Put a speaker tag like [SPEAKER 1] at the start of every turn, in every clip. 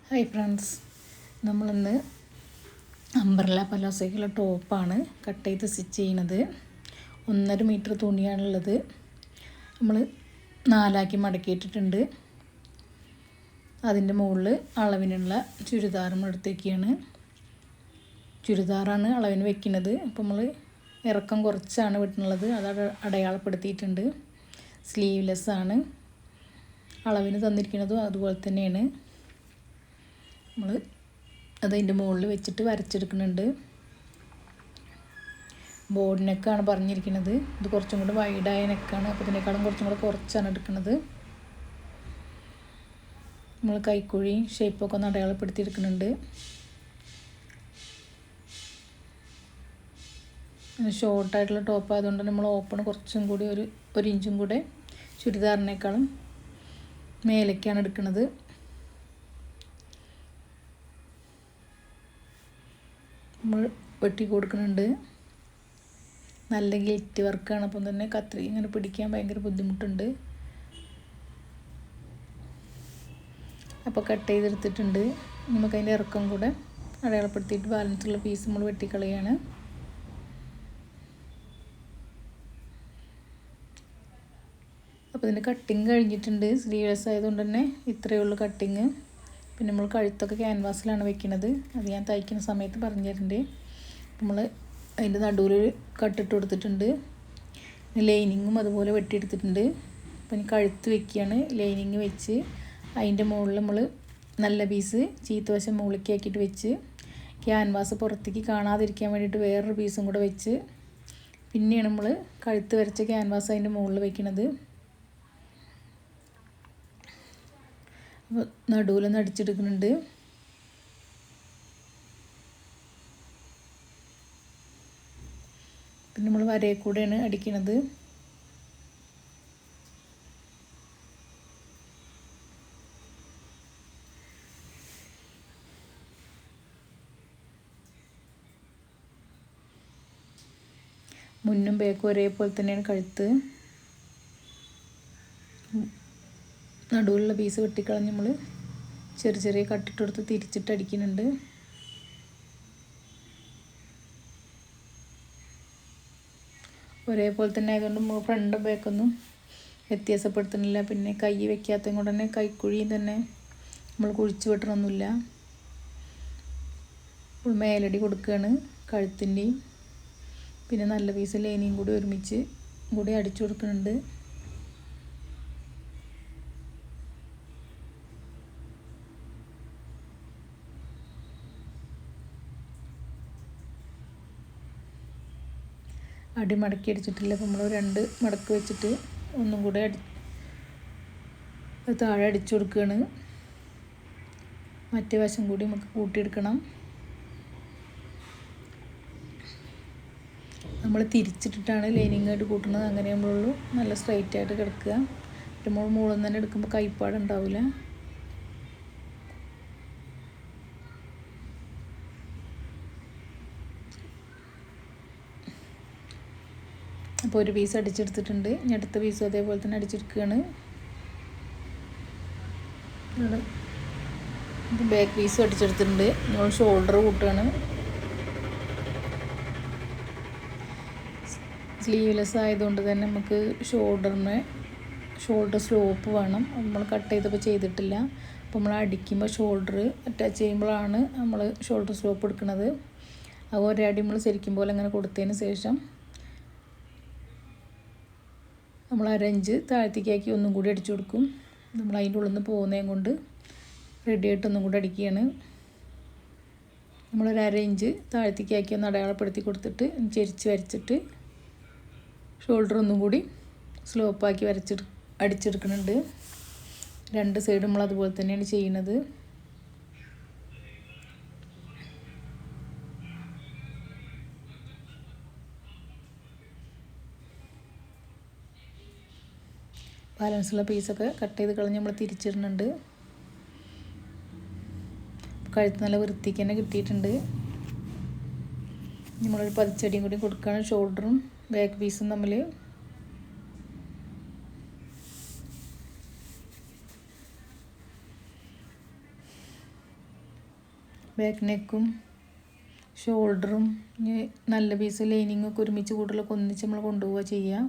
[SPEAKER 1] Hi friends, നമ്മളിന്ന് umbrella പലാസോയ്ക്കുള്ള ടോപ്പാണ് cut ചെയ്ത് സ്റ്റിച്ച് ചെയ്യുന്നത്. 1.5 മീറ്റർ തുണിയാണുള്ളത്. നമ്മൾ 4 മടക്കിയിട്ടിട്ടുണ്ട്. അതിൻ്റെ മുകളിൽ അളവിനുള്ള ചുരിദാറും എടുത്തേക്കാണ്. ചുരിദാറാണ് അളവിന് വെക്കുന്നത്. അപ്പോൾ നമ്മൾ ഇറക്കം കുറച്ചാണ് വെട്ടുന്നത്, അത് അടയാളപ്പെടുത്തിയിട്ടുണ്ട്. സ്ലീവ്ലെസ് ആണ്. അളവിന് തന്നിരിക്കുന്നതും അതുപോലെ തന്നെയാണ്. നമ്മൾ അതിൻ്റെ മുകളിൽ വെച്ചിട്ട് വരച്ചെടുക്കുന്നുണ്ട്. ബോഡി നെക്കാണ് പറഞ്ഞിരിക്കുന്നത്. ഇത് കുറച്ചും കൂടി വൈഡായ നെക്കാണ്. അപ്പോൾ ഇതിനേക്കാളും കുറച്ചും കൂടെ കുറച്ചാണ് എടുക്കുന്നത്. നമ്മൾ കൈക്കുഴി ഷേപ്പൊക്കെ ഒന്ന് അടയാളപ്പെടുത്തിയെടുക്കുന്നുണ്ട്. ഷോർട്ടായിട്ടുള്ള ടോപ്പ് ആയതുകൊണ്ട് നമ്മൾ ഓപ്പൺ കുറച്ചും കൂടി ഒരു ഇഞ്ചും കൂടെ ചുരിദാറിനേക്കാളും മേലേക്കാണ് എടുക്കുന്നത്. നമ്മൾ വെട്ടി കൊടുക്കുന്നുണ്ട്. നല്ല ഗിൽറ്റ് വർക്കാണ്. അപ്പം തന്നെ കത്രി ഇങ്ങനെ പിടിക്കാൻ ഭയങ്കര ബുദ്ധിമുട്ടുണ്ട്. അപ്പോൾ കട്ട് ചെയ്തെടുത്തിട്ടുണ്ട്. നമുക്ക് അതിൻ്റെ ഇറക്കം കൂടെ അടയാളപ്പെടുത്തിയിട്ട് ബാലൻസുള്ള പീസ് നമ്മൾ വെട്ടിക്കളയാണ്. അപ്പോൾ ഇതിൻ്റെ കട്ടിങ് കഴിഞ്ഞിട്ടുണ്ട്. സ്ലീവ്ലെസ് ആയതുകൊണ്ട് തന്നെ ഇത്രയേ ഉള്ളൂ കട്ടിങ്. പിന്നെ നമ്മൾ കഴുത്തൊക്കെ ക്യാൻവാസിലാണ് വെക്കുന്നത്. അത് ഞാൻ തയ്ക്കുന്ന സമയത്ത് പറഞ്ഞു തരുന്നുണ്ട്. നമ്മൾ അതിൻ്റെ നടുവിൽ കട്ടിട്ട് കൊടുത്തിട്ടുണ്ട്. ലൈനിങ്ങും അതുപോലെ വെട്ടിയെടുത്തിട്ടുണ്ട്. അപ്പം ഇനി കഴുത്ത് വെക്കുകയാണ്. ലൈനിങ് വെച്ച് അതിൻ്റെ മുകളിൽ നമ്മൾ നല്ല പീസ് ചീത്തവശം മുകളിലേക്ക് ആക്കിയിട്ട് വെച്ച് ക്യാൻവാസ് പുറത്തേക്ക് കാണാതിരിക്കാൻ വേണ്ടിയിട്ട് വേറൊരു പീസും കൂടെ വെച്ച് പിന്നെയാണ് നമ്മൾ കഴുത്ത് വരച്ച ക്യാൻവാസ് അതിൻ്റെ മുകളിൽ വെക്കുന്നത്. അപ്പോൾ നടുവിലൊന്ന് അടിച്ചെടുക്കുന്നുണ്ട്. പിന്നെ നമ്മൾ വരയിൽ കൂടെയാണ് അടിക്കുന്നത്. മുന്നും ബേക്കും ഒരേപോലെ തന്നെയാണ് കഴുത്ത്. നടുവിലുള്ള പീസ് വെട്ടിക്കളഞ്ഞ് നമ്മൾ ചെറിയ കട്ടിട്ടെടുത്ത് തിരിച്ചിട്ട് അടിക്കുന്നുണ്ട്. ഒരേപോലെ തന്നെ ആയതുകൊണ്ട് നമ്മൾ ഫ്രണ്ടും ബാക്കൊന്നും വ്യത്യാസപ്പെടുത്തുന്നില്ല. പിന്നെ കൈ വെക്കാത്തതും കൊണ്ട് തന്നെ കൈക്കുഴിയും തന്നെ നമ്മൾ കുഴിച്ച് വെട്ടണമൊന്നുമില്ല. ഇപ്പോൾ മേലടി കൊടുക്കുകയാണ് കഴുത്തിൻ്റെയും. പിന്നെ നല്ല പീസ് ലൈനിയും കൂടി ഒരുമിച്ച് കൂടി അടിച്ചു കൊടുക്കുന്നുണ്ട്. അടി മടക്കി അടിച്ചിട്ടില്ല. അപ്പോൾ നമ്മൾ 2 മടക്ക് വെച്ചിട്ട് ഒന്നും കൂടെ താഴെ അടിച്ചു കൊടുക്കുകയാണ്. മറ്റേ വശം കൂടി നമുക്ക് കൂട്ടിയെടുക്കണം. നമ്മൾ തിരിച്ചിട്ടിട്ടാണ് ലൈനിങ് ആയിട്ട് കൂട്ടുന്നത്. അങ്ങനെ ആകുമ്പോഴുള്ളൂ നല്ല സ്ട്രൈറ്റ് ആയിട്ട് കിടക്കുക. നമ്മൾ മുകളിൽ തന്നെ എടുക്കുമ്പോൾ കൈപ്പാടുണ്ടാവില്ല. അപ്പോൾ ഒരു പീസ് അടിച്ചെടുത്തിട്ടുണ്ട്. ഇനി അടുത്ത പീസും അതേപോലെ തന്നെ അടിച്ചെടുക്കുകയാണ്. ബാക്ക് പീസും അടിച്ചെടുത്തിട്ടുണ്ട്. നമ്മൾ ഷോൾഡർ കൂട്ടുകയാണ്. സ്ലീവ്ലെസ് ആയതുകൊണ്ട് തന്നെ നമുക്ക് ഷോൾഡർ സ്ലോപ്പ് വേണം. നമ്മൾ കട്ട് ചെയ്തപ്പോൾ ചെയ്തിട്ടില്ല. അപ്പോൾ നമ്മൾ അടിക്കുമ്പോൾ ഷോൾഡർ അറ്റാച്ച് ചെയ്യുമ്പോഴാണ് നമ്മൾ ഷോൾഡർ സ്ലോപ്പ് എടുക്കുന്നത്. അത് ഒരടി നമ്മൾ ശരിക്കും പോലെ അങ്ങനെ കൊടുത്തതിന് ശേഷം നമ്മൾ 1/2 ഇഞ്ച് താഴത്തേക്കാക്കി ഒന്നും കൂടി അടിച്ചു കൊടുക്കും. നമ്മൾ അതിൻ്റെ ഉള്ളിൽ നിന്ന് പോകുന്നതും കൊണ്ട് റെഡിയായിട്ട് ഒന്നും കൂടി അടിക്കുകയാണ്. നമ്മളൊരു 1/2 ഇഞ്ച് താഴത്തേക്കാക്കി ഒന്ന് അടയാളപ്പെടുത്തി കൊടുത്തിട്ട് ചെരിച്ച് വരച്ചിട്ട് ഷോൾഡർ ഒന്നും കൂടി സ്ലോപ്പാക്കി അടിച്ചെടുക്കുന്നുണ്ട്. 2 സൈഡും നമ്മൾ അതുപോലെ തന്നെയാണ് ചെയ്യുന്നത്. ബാലൻസുള്ള പീസൊക്കെ കട്ട് ചെയ്ത് കളഞ്ഞ് നമ്മൾ തിരിച്ചിടുന്നുണ്ട്. കഴുത്ത് നല്ല വൃത്തിക്ക് തന്നെ കിട്ടിയിട്ടുണ്ട്. നമ്മളൊരു പതിച്ചടിയും കൂടി കൊടുക്കുകയാണ് ഷോൾഡറും ബാക്ക് പീസും തമ്മിൽ. ബാക്ക് നെക്കും ഷോൾഡറും നല്ല പീസ് ലൈനിങ്ങൊക്കെ ഒരുമിച്ച് കൂടുതലൊക്കെ ഒന്നിച്ച് നമ്മൾ കൊണ്ടുപോവുക ചെയ്യുക.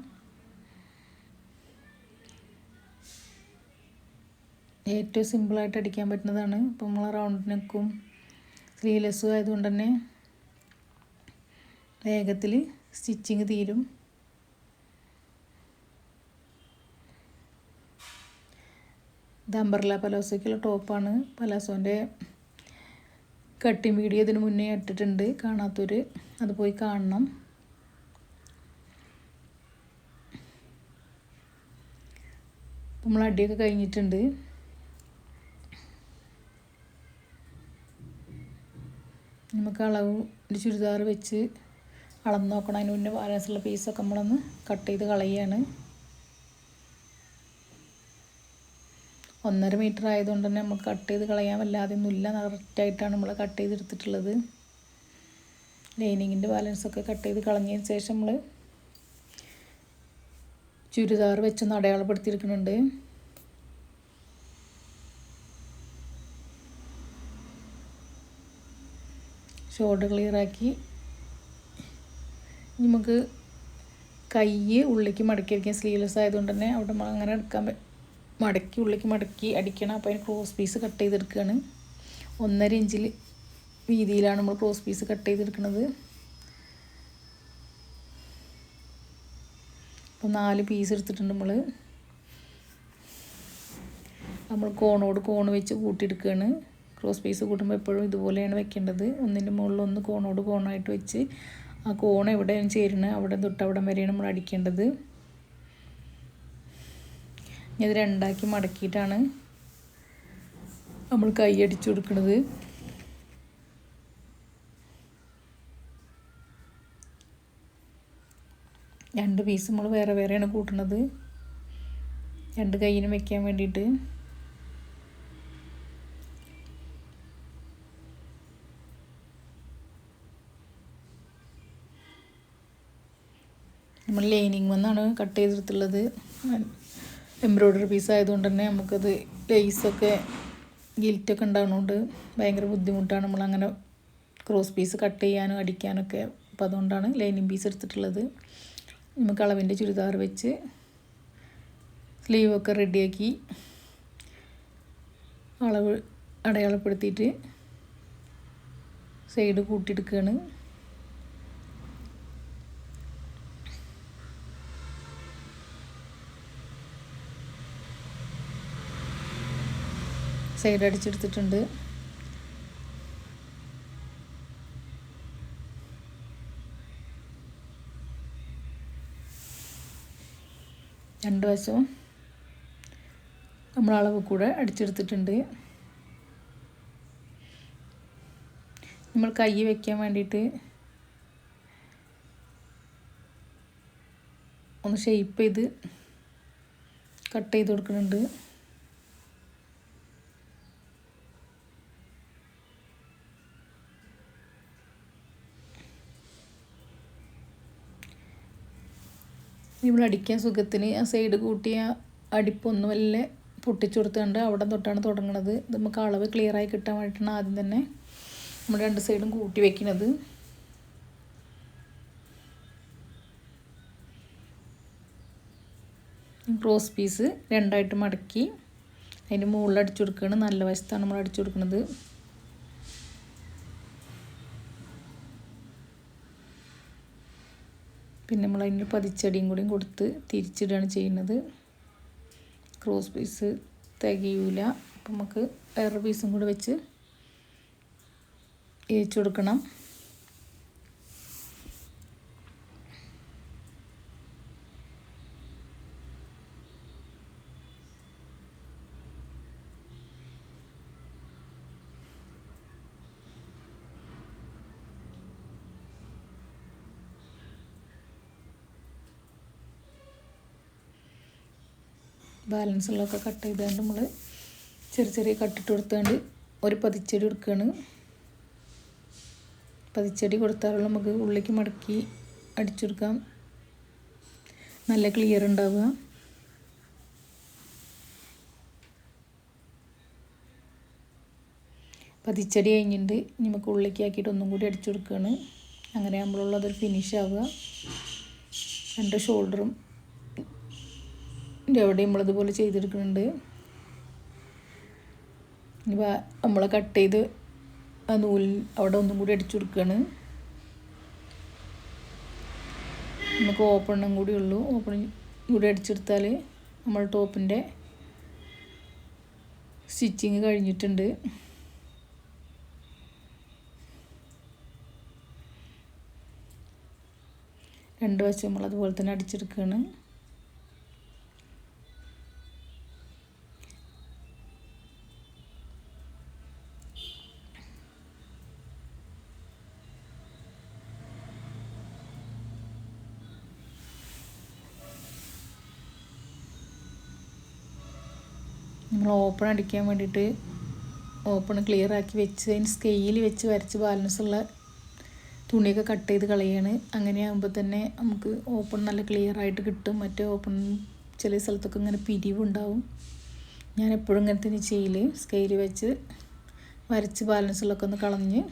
[SPEAKER 1] ഏറ്റവും സിമ്പിളായിട്ട് അടിക്കാൻ പറ്റുന്നതാണ്. അപ്പോൾ നമ്മൾ റൗണ്ട് നെക്കും സ്ലീവ്ലെസ്സും ആയതുകൊണ്ട് തന്നെ വേഗത്തിൽ സ്റ്റിച്ചിങ് തീരും. ഇത് അംബ്രല്ല പലാസോയ്ക്കുള്ള ടോപ്പാണ്. പലാസോൻ്റെ കട്ടിങ് വീഡിയോ ഇതിന് മുന്നേ ഇട്ടിട്ടുണ്ട്. കാണാത്തവർ അത് പോയി കാണണം. നമ്മൾ അടിയൊക്കെ കഴിഞ്ഞിട്ടുണ്ട്. നമുക്ക് അളവ് ഒരു ചുരിദാർ വെച്ച് അളന്ന് നോക്കണം. അതിന് മുന്നേ ബാലൻസുള്ള പീസൊക്കെ നമ്മളൊന്ന് കട്ട് ചെയ്ത് കളയുകയാണ്. 1.5 മീറ്റർ ആയതുകൊണ്ട് തന്നെ നമുക്ക് കട്ട് ചെയ്ത് കളയാൻ വല്ലാതെയൊന്നുമില്ല. കറക്റ്റായിട്ടാണ് നമ്മൾ കട്ട് ചെയ്തെടുത്തിട്ടുള്ളത്. ലൈനിങ്ങിൻ്റെ ബാലൻസൊക്കെ കട്ട് ചെയ്ത് കളഞ്ഞതിന് ശേഷം നമ്മൾ ചുരിദാർ വെച്ചൊന്ന് അടയാളപ്പെടുത്തിയെടുക്കുന്നുണ്ട്. ഷോൾഡർ ക്ലിയറാക്കി നമുക്ക് കൈ ഉള്ളിലേക്ക് മടക്കി അടിക്കാൻ സ്ലീവ്ലെസ് ആയതുകൊണ്ട് തന്നെ അവിടെ നമ്മൾ അങ്ങനെ എടുക്കാൻ മടക്കി ഉള്ളിലേക്ക് മടക്കി അടിക്കണം. അപ്പോൾ അതിന് ക്രോസ് പീസ് കട്ട് ചെയ്തെടുക്കുകയാണ്. 1.5 ഇഞ്ചിൽ വീതിയിലാണ് നമ്മൾ ക്രോസ് പീസ് കട്ട് ചെയ്തെടുക്കുന്നത്. അപ്പോൾ 4 പീസ് എടുത്തിട്ടുണ്ട്. നമ്മൾ കോണോട് കോണ് വെച്ച് കൂട്ടിയെടുക്കുകയാണ്. ക്രോസ് പീസ് കൂട്ടുമ്പോൾ എപ്പോഴും ഇതുപോലെയാണ് വെക്കേണ്ടത്. ഒന്നിൻ്റെ മുകളിൽ ഒന്ന് കോണോട് കോണായിട്ട് വെച്ച് ആ കോൺ എവിടെയാണ് ചേരുന്നത് അവിടെ തൊട്ട് അവിടെ വരെയാണ് നമ്മൾ അടിക്കേണ്ടത്. ഇത് 2ആക്കി മടക്കിയിട്ടാണ് നമ്മൾ കൈ അടിച്ചു കൊടുക്കുന്നത്. രണ്ട് പീസ് നമ്മൾ വേറെ വേറെയാണ് കൂട്ടുന്നത്, 2 കൈയിനും വെക്കാൻ വേണ്ടിയിട്ട്. നമ്മൾ ലൈനിങ് വന്നാണ് കട്ട് ചെയ്തെടുത്തുള്ളത്. എംബ്രോയ്ഡറി പീസ് ആയതുകൊണ്ട് തന്നെ നമുക്കത് ലേസൊക്കെ ഗിൽറ്റൊക്കെ ഉണ്ടാകുന്നതുകൊണ്ട് ഭയങ്കര ബുദ്ധിമുട്ടാണ് നമ്മളങ്ങനെ ക്രോസ് പീസ് കട്ട് ചെയ്യാനും അടിക്കാനൊക്കെ. അപ്പോൾ അതുകൊണ്ടാണ് ലൈനിങ് പീസ് എടുത്തിട്ടുള്ളത്. നമുക്ക് അളവിൻ്റെ ചുരിദാർ വെച്ച് സ്ലീവൊക്കെ റെഡിയാക്കി അളവ് അടയാളപ്പെടുത്തിയിട്ട് സൈഡ് കൂട്ടിയെടുക്കുകയാണ്. സൈഡ് അടിച്ചെടുത്തിട്ടുണ്ട്. രണ്ട് വശവും നമ്മൾ അളവ് കൂടെ അടിച്ചെടുത്തിട്ടുണ്ട്. നമ്മൾ കൈ വയ്ക്കാൻ വേണ്ടിയിട്ട് ഒന്ന് ഷേപ്പ് ചെയ്ത് കട്ട് ചെയ്ത് കൊടുക്കുന്നുണ്ട്. നമ്മൾ അടിക്കാൻ സുഖത്തിന് ആ സൈഡ് കൂട്ടിയ അടിപ്പൊന്നും വല്ല പൊട്ടിച്ചു കൊടുത്തുകൊണ്ട് അവിടെ തൊട്ടാണ് തുടങ്ങുന്നത്. നമുക്ക് അളവ് ക്ലിയറായി കിട്ടാൻ വേണ്ടിയിട്ടാണ് ആദ്യം തന്നെ നമ്മൾ 2 സൈഡും കൂട്ടി വയ്ക്കുന്നത്. ക്രോസ് പീസ് 2ആയിട്ട് മടക്കി അതിൻ്റെ മുകളിൽ അടിച്ചു കൊടുക്കുകയാണ്. നല്ല വശത്താണ് നമ്മൾ അടിച്ചു കൊടുക്കുന്നത്. പിന്നെ നമ്മൾ അതിൻ്റെ പതിച്ചടിയും കൂടിയും കൊടുത്ത് തിരിച്ചിടുകയാണ് ചെയ്യുന്നത്. ക്രോസ് പീസ് തികയൂല, അപ്പം നമുക്ക് വേറെ പീസും കൂടെ വെച്ച് ഏച്ചു കൊടുക്കണം. ബാലൻസ് ഉള്ളതൊക്കെ കട്ട് ചെയ്തുകൊണ്ട് നമ്മൾ ചെറിയ കട്ടിട്ട് കൊടുത്തുകൊണ്ട് ഒരു പതിച്ചടി കൊടുക്കുകയാണ്. പതിച്ചടി കൊടുത്താലുള്ള നമുക്ക് ഉള്ളിലേക്ക് മടക്കി അടിച്ചെടുക്കാം, നല്ല ക്ലിയർ ഉണ്ടാവുക. പതിച്ചടി കഴിഞ്ഞിട്ട് നമുക്ക് ഉള്ളിലേക്ക് ആക്കിയിട്ട് ഒന്നും കൂടി അടിച്ചു കൊടുക്കുകയാണ്. അങ്ങനെ ആകുമ്പോഴുള്ളതൊരു ഫിനിഷ് ആവുക. രണ്ട് ഷോൾഡറും എവിടെ നമ്മളിതുപോലെ ചെയ്തെടുക്കുന്നുണ്ട്. ഇനി നമ്മൾ കട്ട് ചെയ്ത് ആ നൂലിൽ അവിടെ ഒന്നും കൂടി അടിച്ചു കൊടുക്കുകയാണ്. നമുക്ക് ഓപ്പണും കൂടി ഉള്ളൂ. ഓപ്പൺ കൂടി അടിച്ചെടുത്താൽ നമ്മൾ ടോപ്പിൻ്റെ സ്റ്റിച്ചിങ് കഴിഞ്ഞിട്ടുണ്ട്. രണ്ട് വശം നമ്മൾ അതുപോലെ തന്നെ അടിച്ചെടുക്കുകയാണ്. നമ്മൾ ഓപ്പൺ അടിക്കാൻ വേണ്ടിയിട്ട് ഓപ്പൺ ക്ലിയർ ആക്കി വെച്ച് അതിന് സ്കെയിൽ വെച്ച് വരച്ച് ബാലൻസുള്ള തുണിയൊക്കെ കട്ട് ചെയ്ത് കളയാണ്. അങ്ങനെയാകുമ്പോൾ തന്നെ നമുക്ക് ഓപ്പൺ നല്ല ക്ലിയർ ആയിട്ട് കിട്ടും. മറ്റേ ഓപ്പൺ ചില സ്ഥലത്തൊക്കെ ഇങ്ങനെ പിരിവുണ്ടാവും. ഞാൻ എപ്പോഴും ഇങ്ങനെ തന്നെ ചെയ്യൽ. സ്കെയിൽ വെച്ച് വരച്ച് ബാലൻസുള്ളൊക്കെ ഒന്ന് കളഞ്ഞ്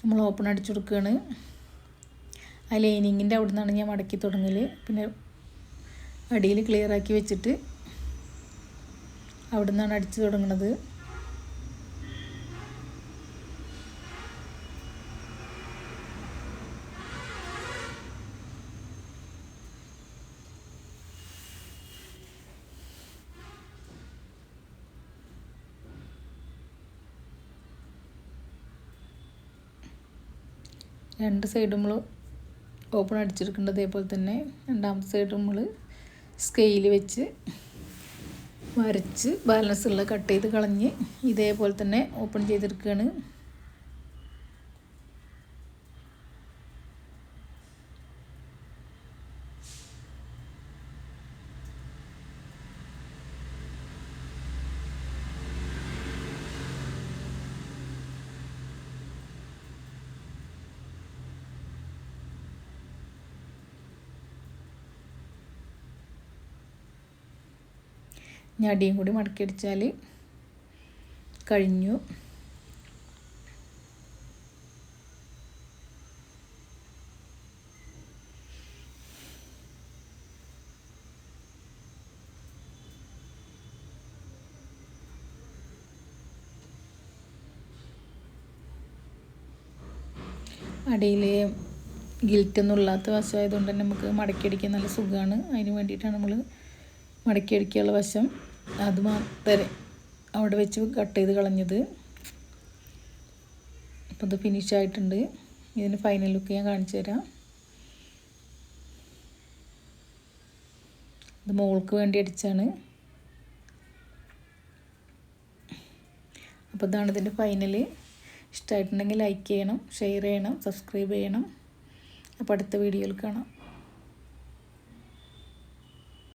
[SPEAKER 1] നമ്മൾ ഓപ്പൺ അടിച്ചു കൊടുക്കുകയാണ്. ആ ലൈനിങ്ങിൻ്റെ അവിടെ നിന്നാണ് ഞാൻ മടക്കി തുടങ്ങൽ. പിന്നെ അടിയിൽ ക്ലിയർ ആക്കി വെച്ചിട്ട് അവിടെ നിന്നാണ് അടിച്ചു തുടങ്ങുന്നത്. രണ്ട് സൈഡും നമ്മൾ ഓപ്പൺ അടിച്ചെടുക്കേണ്ടത് അതേപോലെ തന്നെ രണ്ടാമത്തെ സൈഡ് നമ്മൾ സ്കെയിൽ വെച്ച് വരച്ച് ബാലൻസ് ഉള്ള കട്ട് ചെയ്ത് കളഞ്ഞ് ഇതേപോലെ തന്നെ ഓപ്പൺ ചെയ്തെടുക്കുകയാണ്. ഇനി അടിയും കൂടി മടക്കി അടിച്ചാൽ കഴിഞ്ഞു. അടിയിൽ ഗിൽറ്റൊന്നും ഇല്ലാത്ത വശമായതുകൊണ്ട് തന്നെ നമുക്ക് മടക്കി അടിക്കാൻ നല്ല സുഖമാണ്. അതിന് വേണ്ടിയിട്ടാണ് നമ്മൾ മടക്കി അടിക്കാനുള്ള വശം അത് മാത്രമേ അവിടെ വെച്ച് കട്ട് ചെയ്ത് കളഞ്ഞത്. അപ്പോൾ ഇത് ഫിനിഷ് ആയിട്ടുണ്ട്. ഇതിന് ഫൈനൽ ലുക്ക് ഞാൻ കാണിച്ചു തരാം. ഇത് മോൾക്ക് വേണ്ടി അടിച്ചാണ്. അപ്പോൾ ഇതാണ് ഇതിൻ്റെ ഫൈനൽ. ഇഷ്ടമായിട്ടുണ്ടെങ്കിൽ ലൈക്ക് ചെയ്യണം, ഷെയർ ചെയ്യണം, സബ്സ്ക്രൈബ് ചെയ്യണം. അപ്പോൾ അടുത്ത വീഡിയോയിൽ കാണാം.